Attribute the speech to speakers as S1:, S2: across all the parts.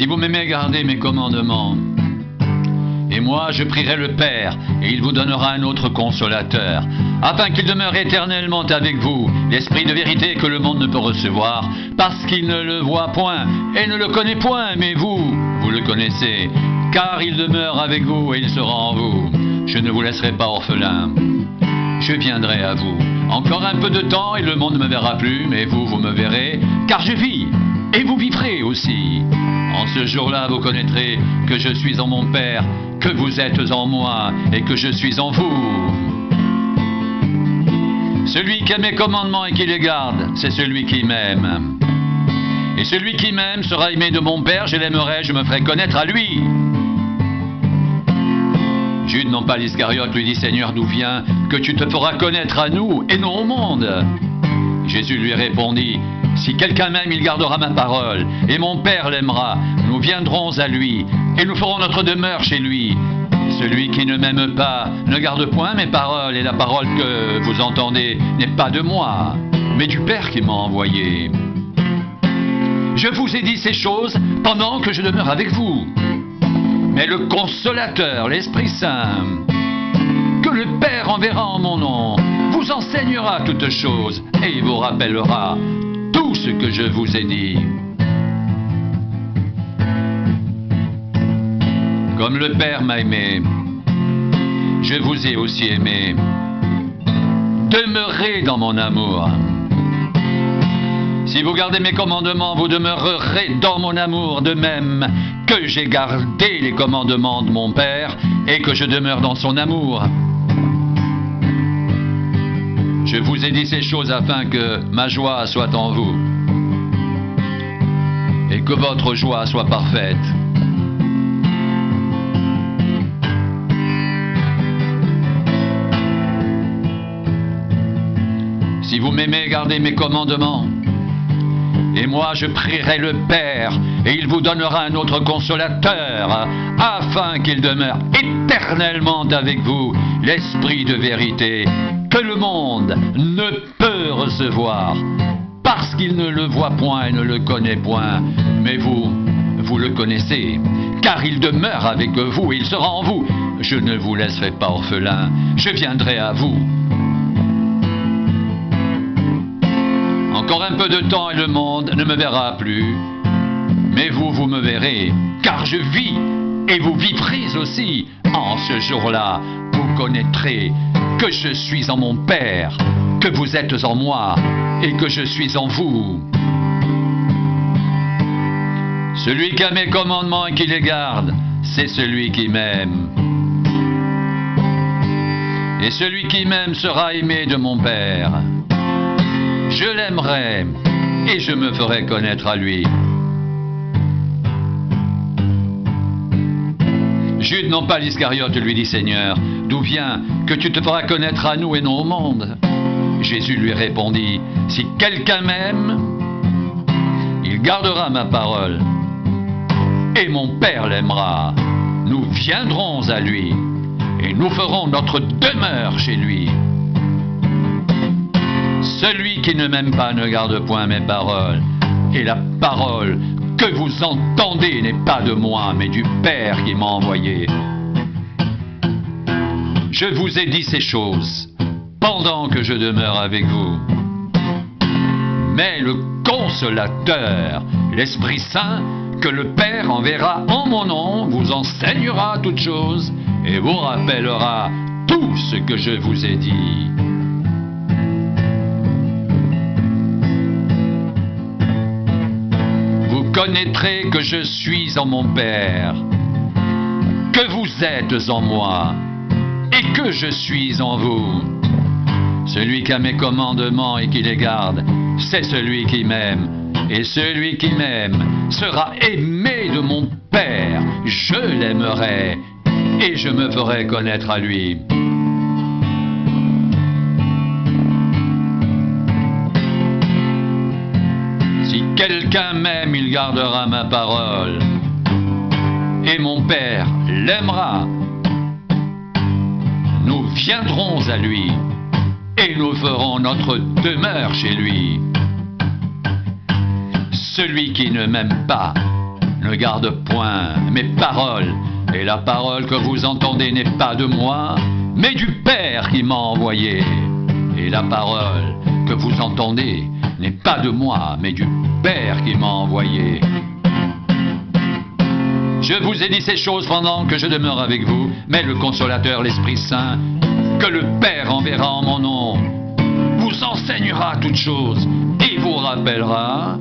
S1: Si vous m'aimez, gardez mes commandements. Et moi, je prierai le Père, et il vous donnera un autre consolateur, afin qu'il demeure éternellement avec vous, l'Esprit de vérité que le monde ne peut recevoir, parce qu'il ne le voit point et ne le connaît point, mais vous, vous le connaissez, car il demeure avec vous et il sera en vous. Je ne vous laisserai pas orphelin. Je viendrai à vous. Encore un peu de temps et le monde ne me verra plus, mais vous, vous me verrez, car je vis, et vous vivrez aussi. En ce jour-là, vous connaîtrez que je suis en mon Père, que vous êtes en moi, et que je suis en vous. Celui qui a mes commandements et qui les garde, c'est celui qui m'aime. Et celui qui m'aime sera aimé de mon Père, je l'aimerai, je me ferai connaître à lui. Jude, non pas l'Iscariote, lui dit: Seigneur, d'où vient que tu te feras connaître à nous et non au monde? Jésus lui répondit: Si quelqu'un m'aime, il gardera ma parole, et mon Père l'aimera. Nous viendrons à lui, et nous ferons notre demeure chez lui. Celui qui ne m'aime pas ne garde point mes paroles, et la parole que vous entendez n'est pas de moi, mais du Père qui m'a envoyé. Je vous ai dit ces choses pendant que je demeure avec vous. Mais le Consolateur, l'Esprit Saint, que le Père enverra en mon nom, vous enseignera toutes choses et il vous rappellera tout ce que je vous ai dit. Comme le Père m'a aimé, je vous ai aussi aimé. Demeurez dans mon amour. Si vous gardez mes commandements, vous demeurerez dans mon amour, de même que j'ai gardé les commandements de mon Père et que je demeure dans son amour. Je vous ai dit ces choses afin que ma joie soit en vous et que votre joie soit parfaite. Si vous m'aimez, gardez mes commandements. Et moi, je prierai le Père, et il vous donnera un autre consolateur, afin qu'il demeure éternellement avec vous, l'Esprit de vérité, que le monde ne peut recevoir, parce qu'il ne le voit point et ne le connaît point. Mais vous, vous le connaissez, car il demeure avec vous et il sera en vous. Je ne vous laisserai pas orphelin, je viendrai à vous. Encore un peu de temps et le monde ne me verra plus. Mais vous, vous me verrez, car je vis et vous vivrez aussi. En ce jour-là, vous connaîtrez que je suis en mon Père, que vous êtes en moi et que je suis en vous. Celui qui a mes commandements et qui les garde, c'est celui qui m'aime. Et celui qui m'aime sera aimé de mon Père. Je l'aimerai et je me ferai connaître à lui. Jude, non pas l'Iscariote, lui dit: Seigneur, d'où vient que tu te feras connaître à nous et non au monde? Jésus lui répondit: Si quelqu'un m'aime, il gardera ma parole, et mon Père l'aimera. Nous viendrons à lui, et nous ferons notre demeure chez lui. Celui qui ne m'aime pas ne garde point mes paroles, et la parole que vous entendez n'est pas de moi, mais du Père qui m'a envoyé. Je vous ai dit ces choses pendant que je demeure avec vous. Mais le Consolateur, l'Esprit Saint, que le Père enverra en mon nom, vous enseignera toutes choses et vous rappellera tout ce que je vous ai dit. Connaîtrez que je suis en mon Père, que vous êtes en moi, et que je suis en vous. Celui qui a mes commandements et qui les garde, c'est celui qui m'aime. Et celui qui m'aime sera aimé de mon Père. Je l'aimerai, et je me ferai connaître à lui. Si quelqu'un m'aime, il gardera ma parole, et mon Père l'aimera. Nous viendrons à lui, et nous ferons notre demeure chez lui. Celui qui ne m'aime pas ne ne garde point mes paroles, et la parole que vous entendez n'est pas de moi, mais du Père qui m'a envoyé. Et la parole que vous entendez n'est pas de moi, mais du Père qui m'a envoyé. Je vous ai dit ces choses pendant que je demeure avec vous, mais le Consolateur, l'Esprit Saint, que le Père enverra en mon nom, vous enseignera toutes choses et vous rappellera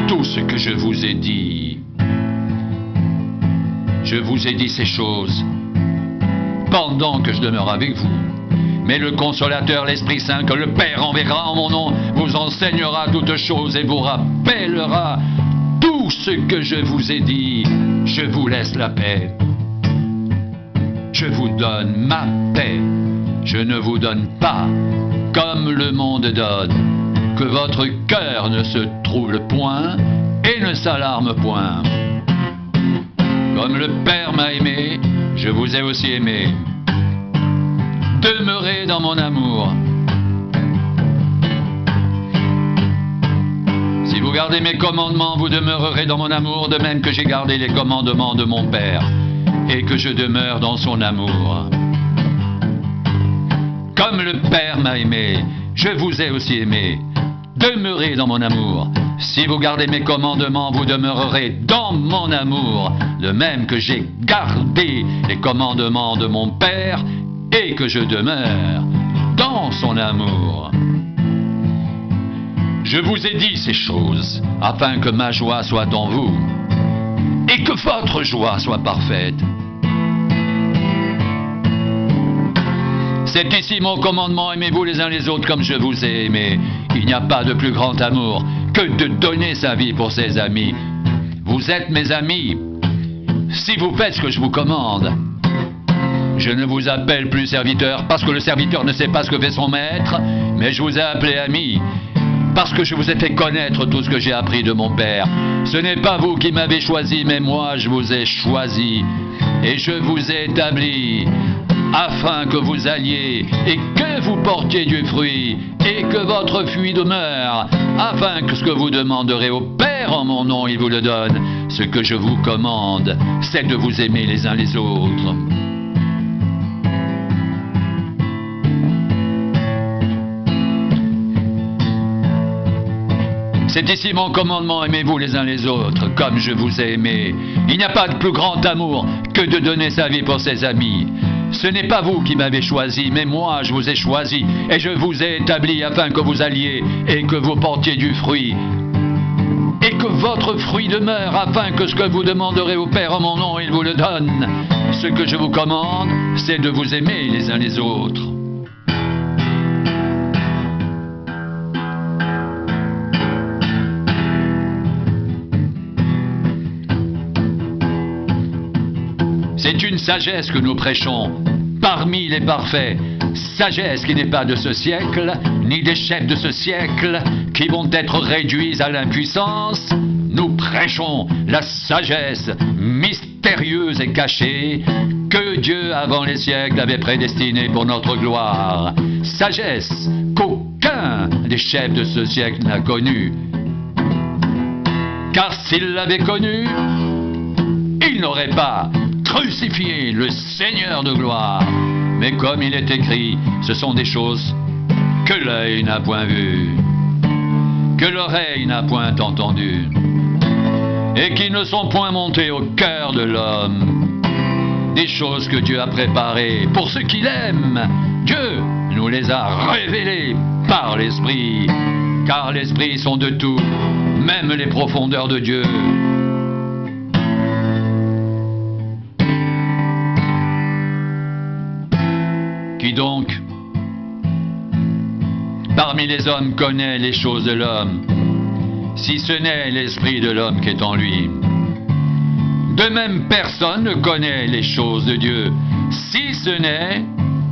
S1: tout ce que je vous ai dit. Je vous ai dit ces choses pendant que je demeure avec vous. Mais le Consolateur, l'Esprit Saint, que le Père enverra en mon nom, vous enseignera toutes choses et vous rappellera tout ce que je vous ai dit. Je vous laisse la paix. Je vous donne ma paix. Je ne vous donne pas comme le monde donne. Que votre cœur ne se trouble point et ne s'alarme point. Comme le Père m'a aimé, je vous ai aussi aimé. Demeurez dans mon amour. Si vous gardez mes commandements, vous demeurerez dans mon amour, de même que j'ai gardé les commandements de mon Père, et que je demeure dans son amour. Comme le Père m'a aimé, je vous ai aussi aimé. Demeurez dans mon amour. Si vous gardez mes commandements, vous demeurerez dans mon amour, de même que j'ai gardé les commandements de mon Père, et que je demeure dans son amour. Je vous ai dit ces choses, afin que ma joie soit en vous, et que votre joie soit parfaite. C'est ici mon commandement, aimez-vous les uns les autres comme je vous ai aimé. Il n'y a pas de plus grand amour que de donner sa vie pour ses amis. Vous êtes mes amis, si vous faites ce que je vous commande. Je ne vous appelle plus serviteur, parce que le serviteur ne sait pas ce que fait son maître, mais je vous ai appelé ami, parce que je vous ai fait connaître tout ce que j'ai appris de mon Père. Ce n'est pas vous qui m'avez choisi, mais moi je vous ai choisi, et je vous ai établi, afin que vous alliez, et que vous portiez du fruit, et que votre fruit demeure, afin que ce que vous demanderez au Père en mon nom, il vous le donne. Ce que je vous commande, c'est de vous aimer les uns les autres. C'est ici mon commandement, aimez-vous les uns les autres, comme je vous ai aimé. Il n'y a pas de plus grand amour que de donner sa vie pour ses amis. Ce n'est pas vous qui m'avez choisi, mais moi je vous ai choisi, et je vous ai établi afin que vous alliez, et que vous portiez du fruit, et que votre fruit demeure, afin que ce que vous demanderez au Père en mon nom, il vous le donne. Ce que je vous commande, c'est de vous aimer les uns les autres. C'est une sagesse que nous prêchons, parmi les parfaits, sagesse qui n'est pas de ce siècle, ni des chefs de ce siècle, qui vont être réduits à l'impuissance. Nous prêchons la sagesse mystérieuse et cachée, que Dieu avant les siècles avait prédestinée pour notre gloire. Sagesse qu'aucun des chefs de ce siècle n'a connue. Car s'il l'avait connue, il n'aurait pas crucifié le Seigneur de gloire. Mais comme il est écrit, ce sont des choses que l'œil n'a point vues, que l'oreille n'a point entendues, et qui ne sont point montées au cœur de l'homme. Des choses que Dieu a préparées pour ceux qui l'aiment. Dieu nous les a révélées par l'Esprit, car l'Esprit sont de tout, même les profondeurs de Dieu. Qui donc, parmi les hommes, connaît les choses de l'homme, si ce n'est l'esprit de l'homme qui est en lui? De même, personne ne connaît les choses de Dieu, si ce n'est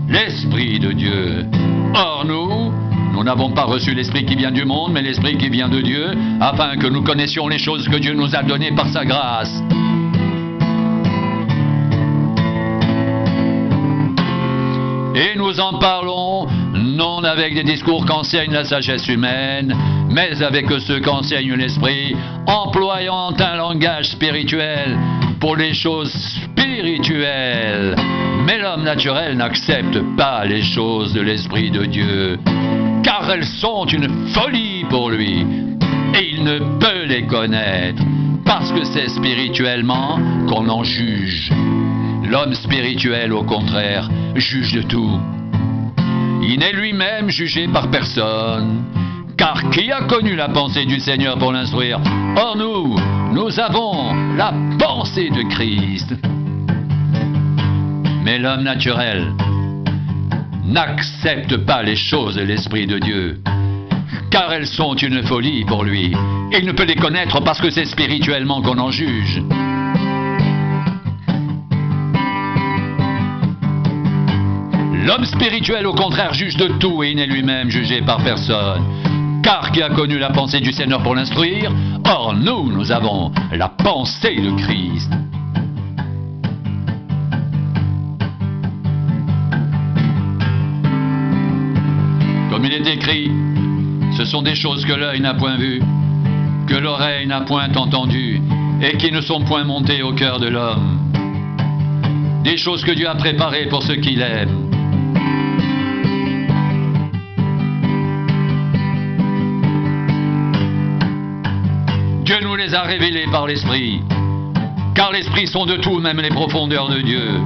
S1: l'Esprit de Dieu. Or nous n'avons pas reçu l'Esprit qui vient du monde, mais l'Esprit qui vient de Dieu, afin que nous connaissions les choses que Dieu nous a données par sa grâce. Et nous en parlons, non avec des discours qu'enseigne la sagesse humaine, mais avec ceux qu'enseigne l'Esprit, employant un langage spirituel pour les choses spirituelles. Mais l'homme naturel n'accepte pas les choses de l'Esprit de Dieu, car elles sont une folie pour lui, et il ne peut les connaître, parce que c'est spirituellement qu'on en juge. L'homme spirituel, au contraire, juge de tout. Il n'est lui-même jugé par personne, car qui a connu la pensée du Seigneur pour l'instruire? Or nous avons la pensée de Christ. Mais l'homme naturel n'accepte pas les choses de l'Esprit de Dieu, car elles sont une folie pour lui. Il ne peut les connaître parce que c'est spirituellement qu'on en juge. L'homme spirituel, au contraire, juge de tout et il n'est lui-même jugé par personne. Car qui a connu la pensée du Seigneur pour l'instruire? Or nous avons la pensée de Christ. Comme il est écrit, ce sont des choses que l'œil n'a point vues, que l'oreille n'a point entendues, et qui ne sont point montées au cœur de l'homme. Des choses que Dieu a préparées pour ceux qui l'aiment. Dieu nous les a révélées par l'Esprit, car l'Esprit sont de tout, même les profondeurs de Dieu.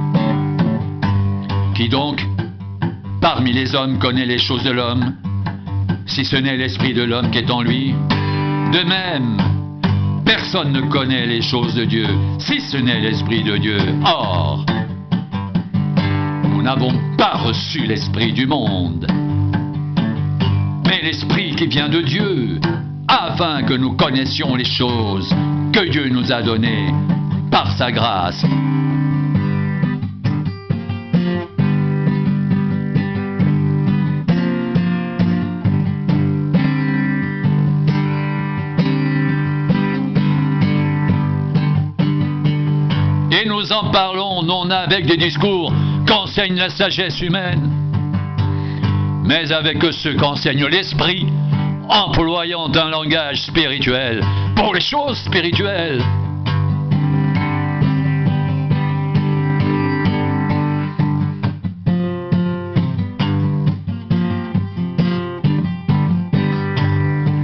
S1: Qui donc, parmi les hommes, connaît les choses de l'homme, si ce n'est l'Esprit de l'homme qui est en lui? De même, personne ne connaît les choses de Dieu, si ce n'est l'Esprit de Dieu. Or, nous n'avons pas reçu l'Esprit du monde, mais l'Esprit qui vient de Dieu, afin que nous connaissions les choses que Dieu nous a données par sa grâce. Et nous en parlons non avec des discours qu'enseigne la sagesse humaine, mais avec ceux qu'enseigne l'Esprit, employant un langage spirituel pour les choses spirituelles.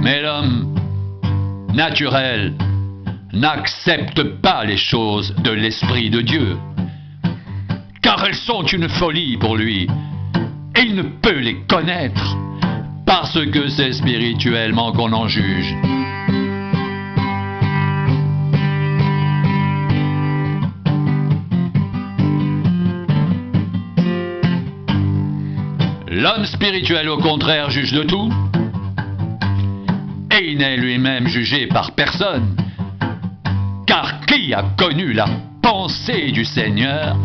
S1: Mais l'homme naturel n'accepte pas les choses de l'Esprit de Dieu, car elles sont une folie pour lui, et il ne peut les connaître, parce que c'est spirituellement qu'on en juge. L'homme spirituel, au contraire, juge de tout, et il n'est lui-même jugé par personne, car qui a connu la pensée du Seigneur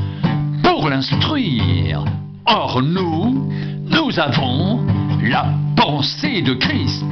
S1: pour l'instruire? Or nous avons la pensée de Christ.